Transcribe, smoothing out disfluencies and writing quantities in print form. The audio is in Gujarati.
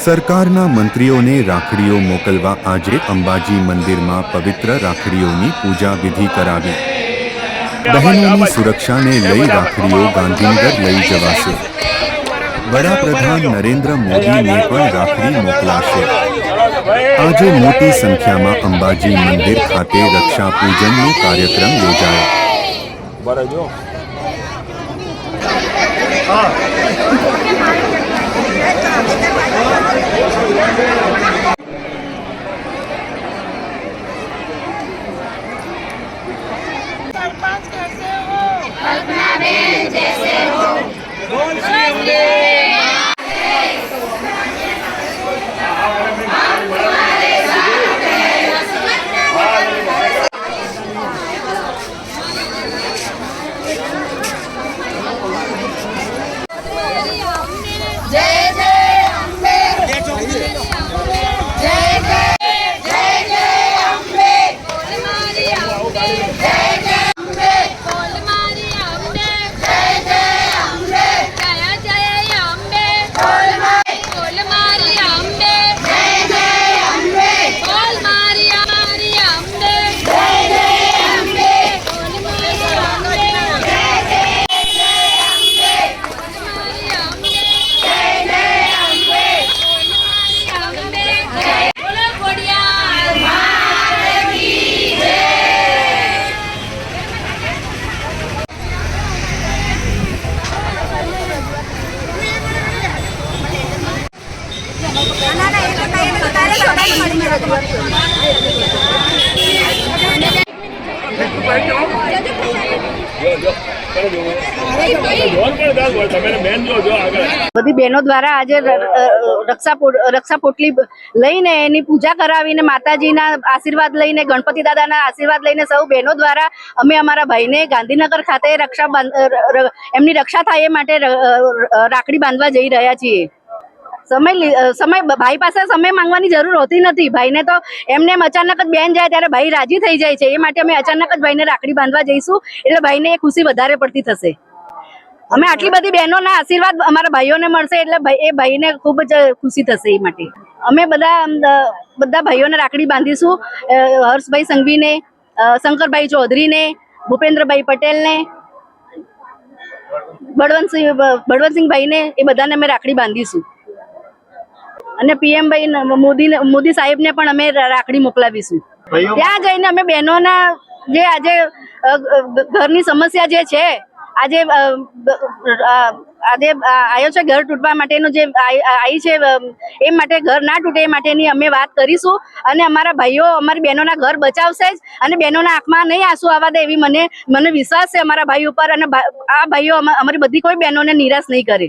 સરકારના મંત્રીઓને રાખડીઓ મોકલવા આજે અંબાજી મંદિરમાં પવિત્ર રાખડીઓની પૂજા વિધિ કરાવી। બહેનોની સુરક્ષાને લઈ રાખડીઓ ગાંધીનગર લઈ જવાશે। વડાપ્રધાન નરેન્દ્ર મોદીને પણ રાખડી મોકલાશે। આજે મોટી સંખ્યામાં અંબાજી મંદિર ખાતે રક્ષા પૂજનનો કાર્યક્રમ યોજાયો। બધી બહેનો દ્વારા આજે રક્ષા પોટલી લઈને એની પૂજા કરાવીને માતાજીના આશીર્વાદ લઈને ગણપતિ દાદાના આશીર્વાદ લઈને સૌ બહેનો દ્વારા અમે અમારા ભાઈને ગાંધીનગર ખાતે એમની રક્ષા થાય એ માટે રાખડી બાંધવા જઈ રહ્યા છીએ। સમય ભાઈ પાસે સમય માંગવાની જરૂર હોતી નથી। ભાઈને તો એમને અચાનક જ બેન જાય ત્યારે ભાઈ રાજી થઈ જાય છે। એ માટે અમે અચાનક જ ભાઈને રાખડી બાંધવા જઈશું એટલે ભાઈને એ ખુશી વધારે પડતી થશે। અમે આટલી બધી બહેનોના આશીર્વાદ અમારા ભાઈઓને મળશે એટલે એ ભાઈને ખૂબ જ ખુશી થશે। એ માટે અમે બધા ભાઈઓને રાખડી બાંધીશું। હર્ષભાઈ સંઘવીને, શંકરભાઈ ચૌધરીને, ભૂપેન્દ્રભાઈ પટેલને, બળવંતસિંહભાઈને એ બધાને અમે રાખડી બાંધીશું અને પીએમ ભાઈ મોદી સાહેબને પણ અમે રાખડી મોકલાવીશું। ત્યાં જઈને અમે બહેનોના જે આજે ઘરની સમસ્યા જે છે આજે આવ્યો છે ઘર તૂટવા માટેનું જે આવી છે એ માટે ઘર ના તૂટે એ માટેની અમે વાત કરીશું અને અમારા ભાઈઓ અમારી બહેનોના ઘર બચાવશે જ અને બહેનોના આંખમાં નહીં આંસુ આવવા દે એવી મને વિશ્વાસ છે અમારા ભાઈ ઉપર અને આ ભાઈઓ અમારી બધી કોઈ બહેનોને નિરાશ નહીં કરે।